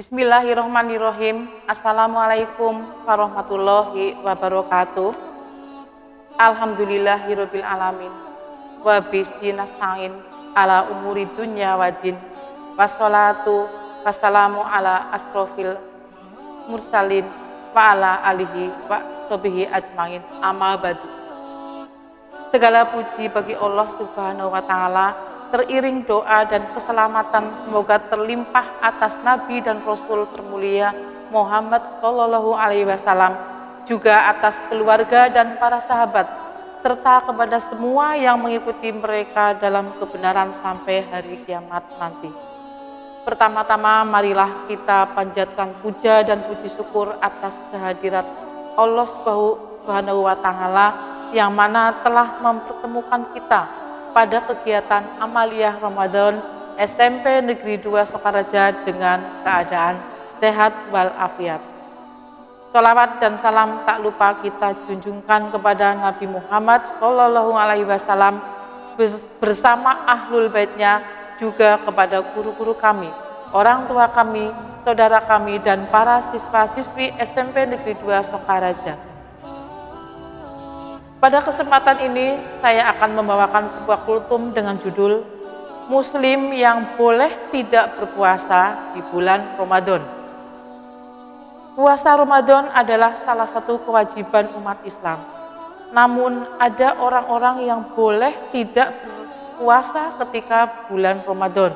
Bismillahirrahmanirrahim. Assalamualaikum warahmatullahi wabarakatuh. Alhamdulillahirabbil alamin. Wa bihi nasta'in ala umuri dunya waddin. Wassalatu wassalamu ala asrofil mursalin wa ala alihi wa sahbihi ajmain. Amma ba'du. Segala puji bagi Allah Subhanahu wa taala, teriring doa dan keselamatan semoga terlimpah atas Nabi dan Rasul termulia Muhammad Shallallahu Alaihi Wasallam, juga atas keluarga dan para sahabat, serta kepada semua yang mengikuti mereka dalam kebenaran sampai hari kiamat nanti. Pertama-tama marilah kita panjatkan puja dan puji syukur atas kehadirat Allah Subhanahu wa taala yang mana telah mempertemukan kita pada kegiatan Amaliyah Ramadan SMP Negeri 2 Sokaraja dengan keadaan sehat walafiat. Sholawat dan salam tak lupa kita junjungkan kepada Nabi Muhammad Shallallahu Alaihi Wasallam bersama ahlul baitnya, juga kepada guru-guru kami, orang tua kami, saudara kami, dan para siswa-siswi SMP Negeri 2 Sokaraja. Pada kesempatan ini saya akan membawakan sebuah kultum dengan judul Muslim yang boleh tidak berpuasa di bulan Ramadan. Puasa Ramadan adalah salah satu kewajiban umat Islam. Namun ada orang-orang yang boleh tidak berpuasa ketika bulan Ramadan.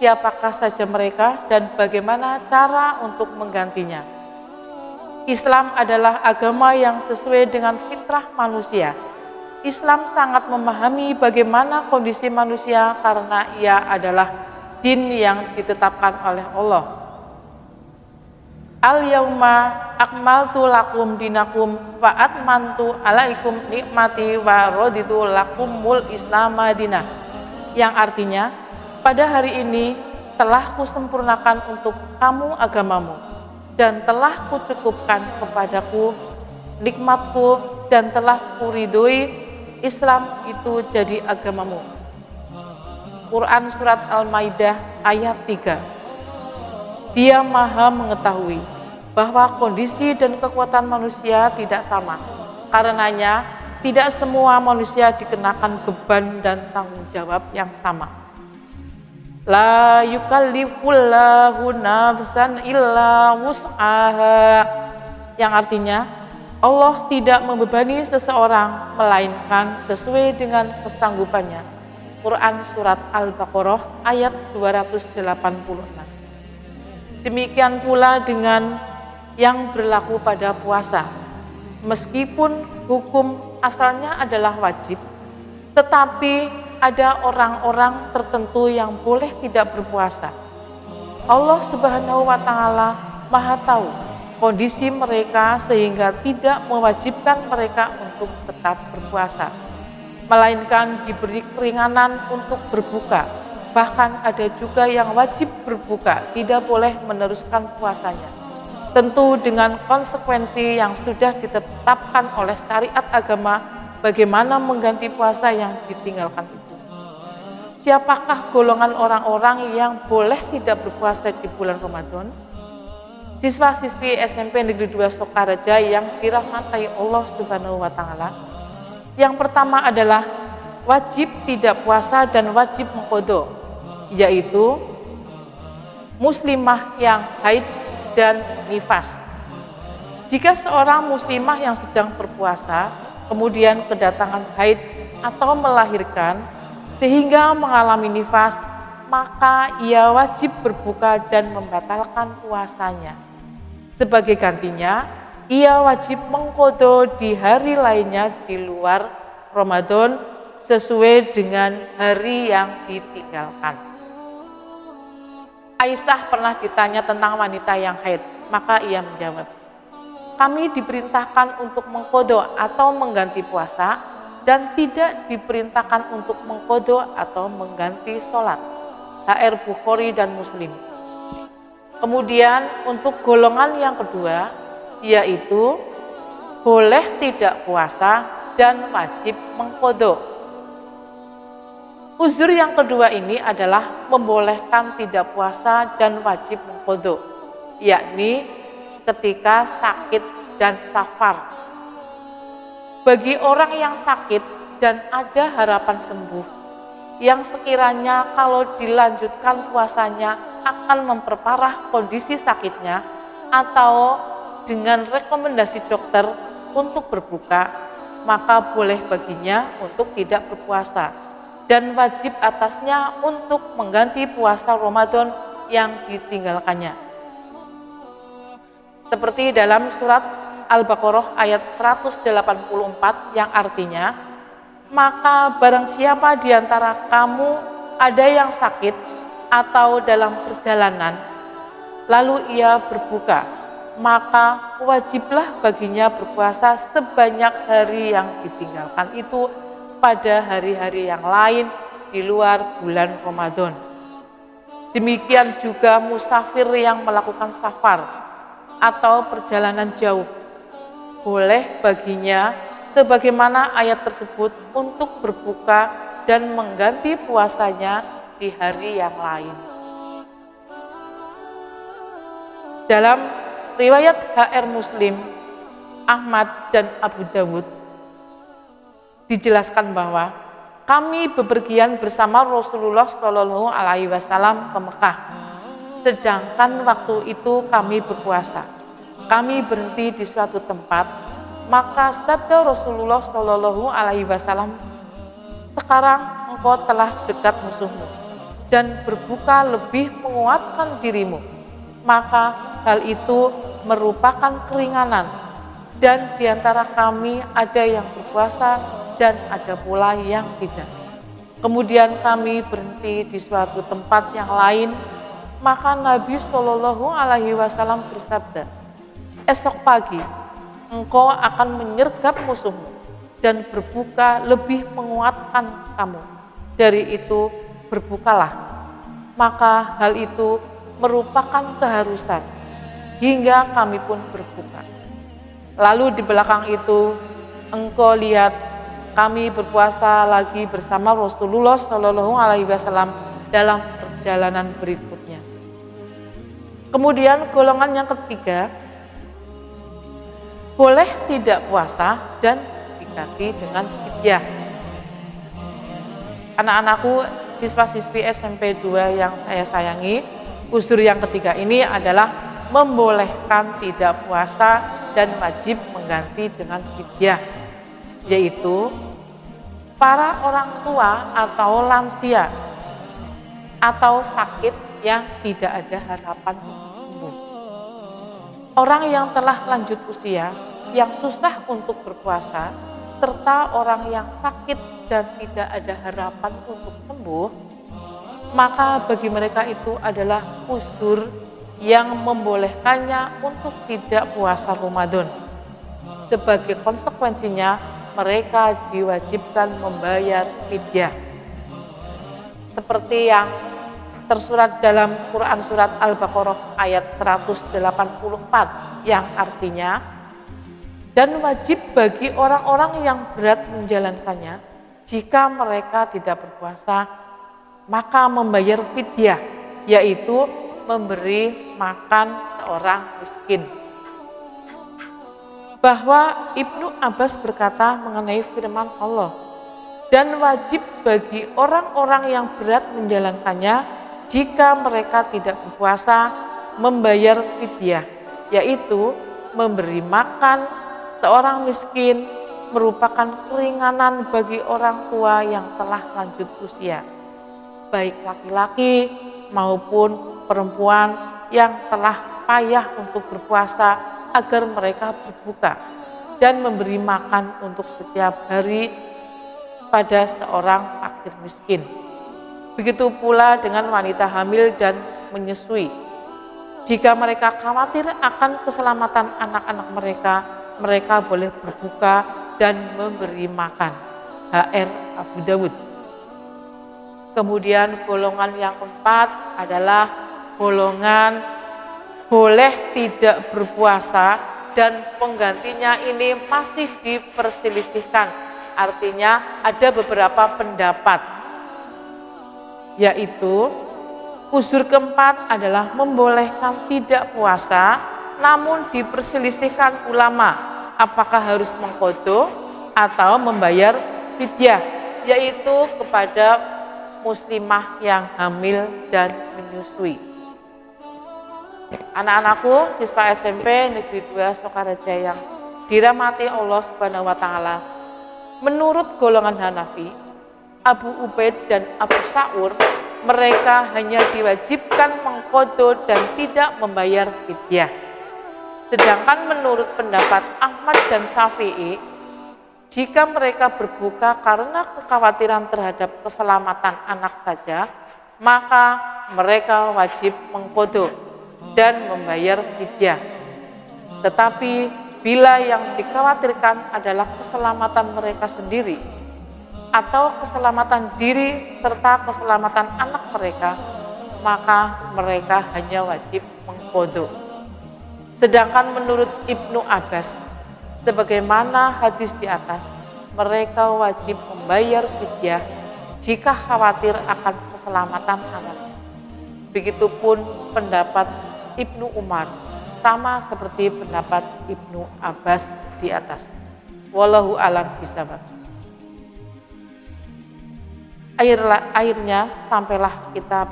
Siapakah saja mereka dan bagaimana cara untuk menggantinya? Islam adalah agama yang sesuai dengan fitrah manusia. Islam sangat memahami bagaimana kondisi manusia karena ia adalah jin yang ditetapkan oleh Allah. Al-yauma akmaltu lakum dinakum wa atmantu alaikum nikmati wa raditu lakumul Islam madinah. Yang artinya, pada hari ini telah kusempurnakan untuk kamu agamamu, dan telah kucukupkan kepadaku nikmatku, dan telah kuridhoi Islam itu jadi agamamu. Quran Surat Al-Maidah ayat 3. Dia maha mengetahui bahwa kondisi dan kekuatan manusia tidak sama. Karenanya tidak semua manusia dikenakan beban dan tanggung jawab yang sama. La yukallifullahu nafsan illa wus'aha, yang artinya Allah tidak membebani seseorang melainkan sesuai dengan kesanggupannya. Quran Surat Al-Baqarah ayat 286. Demikian pula dengan yang berlaku pada puasa. Meskipun hukum asalnya adalah wajib, tetapi ada orang-orang tertentu yang boleh tidak berpuasa. Allah Subhanahu wa taala Maha tahu kondisi mereka sehingga tidak mewajibkan mereka untuk tetap berpuasa, melainkan diberi keringanan untuk berbuka. Bahkan ada juga yang wajib berbuka, tidak boleh meneruskan puasanya. Tentu dengan konsekuensi yang sudah ditetapkan oleh syariat agama bagaimana mengganti puasa yang ditinggalkan itu. Siapakah golongan orang-orang yang boleh tidak berpuasa di bulan Ramadan? Siswa-siswi SMP Negeri 2 Sokaraja yang dirahmati Allah Subhanahu wa taala. Yang pertama adalah wajib tidak puasa dan wajib mengqadha, yaitu muslimah yang haid dan nifas. Jika seorang muslimah yang sedang berpuasa kemudian kedatangan haid atau melahirkan sehingga mengalami nifas, maka ia wajib berbuka dan membatalkan puasanya. Sebagai gantinya, ia wajib mengqadha di hari lainnya di luar Ramadan sesuai dengan hari yang ditinggalkan. Aisyah pernah ditanya tentang wanita yang haid, maka ia menjawab, kami diperintahkan untuk mengqadha atau mengganti puasa, dan tidak diperintahkan untuk mengqadha atau mengganti sholat. HR Bukhari dan Muslim. Kemudian untuk golongan yang kedua, yaitu boleh tidak puasa dan wajib mengqadha. Uzur yang kedua ini adalah membolehkan tidak puasa dan wajib mengqadha. yakni ketika sakit dan safar. Bagi orang yang sakit dan ada harapan sembuh, yang sekiranya kalau dilanjutkan puasanya akan memperparah kondisi sakitnya, atau dengan rekomendasi dokter untuk berbuka, maka boleh baginya untuk tidak berpuasa dan wajib atasnya untuk mengganti puasa Ramadan yang ditinggalkannya. Seperti dalam surat Al-Baqarah ayat 184 yang artinya, maka barang siapa di antara kamu ada yang sakit atau dalam perjalanan, lalu ia berbuka, maka wajiblah baginya berpuasa sebanyak hari yang ditinggalkan itu pada hari-hari yang lain di luar bulan Ramadan. Demikian juga musafir yang melakukan safar atau perjalanan jauh, boleh baginya sebagaimana ayat tersebut untuk berbuka dan mengganti puasanya di hari yang lain. Dalam riwayat HR Muslim, Ahmad dan Abu Dawud dijelaskan bahwa kami bepergian bersama Rasulullah Shallallahu Alaihi Wasallam ke Mekah. Sedangkan waktu itu kami berpuasa. Kami berhenti di suatu tempat, maka sabda Rasulullah Shallallahu Alaihi Wasallam, sekarang engkau telah dekat musuhmu dan berbuka lebih menguatkan dirimu. Maka hal itu merupakan keringanan, dan di antara kami ada yang berpuasa dan ada pula yang tidak. Kemudian kami berhenti di suatu tempat yang lain, maka Nabi Shallallahu Alaihi Wasallam bersabda, esok pagi engkau akan menyergap musuhmu dan berbuka lebih menguatkan kamu. Dari itu berbukalah. Maka hal itu merupakan keharusan hingga kami pun berbuka. Lalu di belakang itu engkau lihat kami berpuasa lagi bersama Rasulullah Shallallahu Alaihi Wasallam dalam perjalanan berikutnya. Kemudian golongan yang ketiga, boleh tidak puasa dan diganti dengan fidyah. Anak-anakku, siswa-siswi SMP 2 yang saya sayangi, unsur yang ketiga ini adalah membolehkan tidak puasa dan wajib mengganti dengan fidyah, yaitu para orang tua atau lansia atau sakit yang tidak ada harapan untuk sembuh. Orang yang telah lanjut usia, yang susah untuk berpuasa, serta orang yang sakit dan tidak ada harapan untuk sembuh, maka bagi mereka itu adalah uzur yang membolehkannya untuk tidak puasa Ramadan. Sebagai konsekuensinya, mereka diwajibkan membayar fidyah. Seperti yang tersurat dalam Quran surat Al-Baqarah ayat 184 yang artinya, dan wajib bagi orang-orang yang berat menjalankannya, jika mereka tidak berpuasa, maka membayar fidyah, yaitu memberi makan seorang miskin. Bahwa Ibnu Abbas berkata mengenai firman Allah, dan wajib bagi orang-orang yang berat menjalankannya jika mereka tidak berpuasa membayar fidyah, yaitu memberi makan seorang miskin, merupakan keringanan bagi orang tua yang telah lanjut usia, baik laki-laki maupun perempuan yang telah payah untuk berpuasa, agar mereka berbuka dan memberi makan untuk setiap hari pada seorang fakir miskin. Begitu pula dengan wanita hamil dan menyusui. Jika mereka khawatir akan keselamatan anak-anak mereka, mereka boleh berbuka dan memberi makan. HR Abu Dawud. Kemudian golongan yang keempat adalah golongan boleh tidak berpuasa dan penggantinya ini masih diperselisihkan. Artinya ada beberapa pendapat, yaitu Uzur keempat adalah membolehkan tidak puasa, namun diperselisihkan ulama apakah harus mengqadha atau membayar fidyah, yaitu kepada muslimah yang hamil dan menyusui. Anak-anakku, siswa SMP Negeri 2 Sokaraja yang dirahmati Allah Subhanahu wa taala. Menurut golongan Hanafi, Abu Ubaid dan Abu Sa'ur, mereka hanya diwajibkan mengqadha dan tidak membayar fidyah. Sedangkan menurut pendapat Ahmad dan Syafi'i, jika mereka berbuka karena kekhawatiran terhadap keselamatan anak saja, maka mereka wajib mengqadha dan membayar fidyah. Tetapi bila yang dikhawatirkan adalah keselamatan mereka sendiri atau keselamatan diri serta keselamatan anak mereka, maka mereka hanya wajib mengqadha. Sedangkan menurut Ibnu Abbas, sebagaimana hadis di atas, mereka wajib membayar fidyah jika khawatir akan keselamatan anak. Begitupun pendapat Ibnu Umar, sama seperti pendapat Ibnu Abbas di atas. Wallahu a'lam bishawab. Akhirnya sampailah kita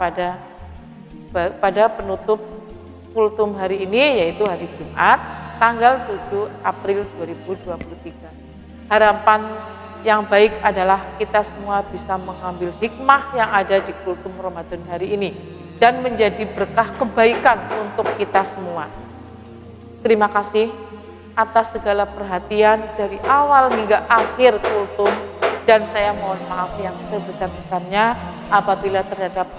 pada penutup kultum hari ini, yaitu hari Jumat tanggal 7 April 2023. Harapan yang baik adalah kita semua bisa mengambil hikmah yang ada di kultum Ramadan hari ini dan menjadi berkah kebaikan untuk kita semua. Terima kasih atas segala perhatian dari awal hingga akhir kultum, dan saya mohon maaf yang sebesar-besarnya apabila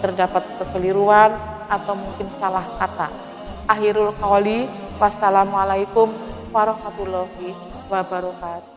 terdapat kekeliruan atau mungkin salah kata. Akhirul qawli, wassalamualaikum warahmatullahi wabarakatuh.